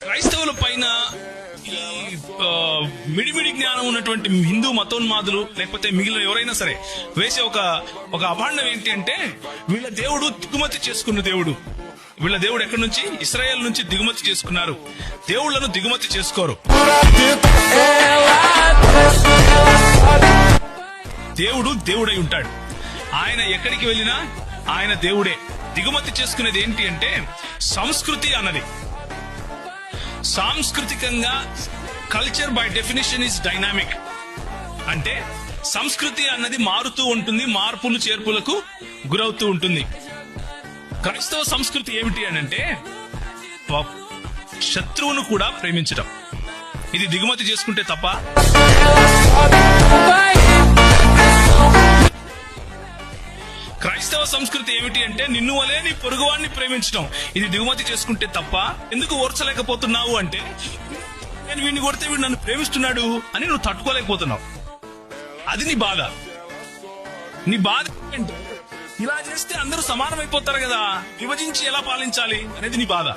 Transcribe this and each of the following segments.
క్రైస్తవుల పైన ఈ మిడిమిడి జ్ఞానం ఉన్నటువంటి హిందూ మతోన్మాదులు లేకపోతే మిగిలిన ఎవరైనా సరే వేసే ఒక అభాండం ఏంటి అంటే వీళ్ళ దేవుడు దిగుమతి చేసుకున్న దేవుడు. వీళ్ళ దేవుడు ఎక్కడి నుంచి? ఇశ్రాయేల్ నుంచి దిగుమతి చేసుకున్నారు. దేవుళ్లను దిగుమతి చేసుకోరు. దేవుడు దేవుడై ఉంటాడు. ఆయన ఎక్కడికి వెళ్ళినా ఆయన దేవుడే. దిగుమతి చేసుకునేది ఏంటి అంటే సంస్కృతి అన్నది. సాంస్కృతికంగా culture by definition is dynamic. అంటే సంస్కృతి అన్నది మారుతూ ఉంటుంది, మార్పులు చేర్పులకు గురవుతూ ఉంటుంది. క్రైస్తవ సంస్కృతి ఏమిటి అని అంటే శత్రువును కూడా ప్రేమించడం. ఇది దిగుమతి చేసుకుంటే తప్ప. క్రైస్తవ సంస్కృతి ఏమిటి అంటే నిన్ను వలే నీ పొరుగువాన్ని ప్రేమించడం. ఇది దిగుమతి చేసుకుంటే తప్ప. ఎందుకు ఓర్చలేకపోతున్నావు అంటే నేను వీడిని కొడితే వీడు నన్ను ప్రేమిస్తున్నాడు అని నువ్వు తట్టుకోలేకపోతున్నావు. అది నీ బాధ. నీ బాధ ఏంటంటే ఇలా చేస్తే అందరూ సమానమైపోతారు కదా, విభజించి ఎలా పాలించాలి అనేది నీ బాధ.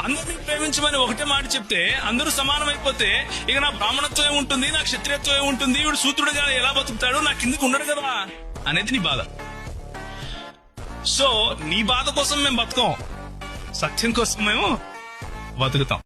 అందరినీ ప్రేమించమని ఒకటే మాట చెప్తే అందరూ సమానమైపోతే ఇక నా బ్రాహ్మణత్వం ఏముంటుంది, నా క్షత్రియత్వం ఏముంటుంది, వీడు సూత్రుడుగా ఎలా బతుకుతాడు, నా కిందకు ఉండడు కదా అనేది నీ బాధ. సో నీ బాధ కోసం మేము బతకం, సత్యం కోసం మేము బతుకుతాం.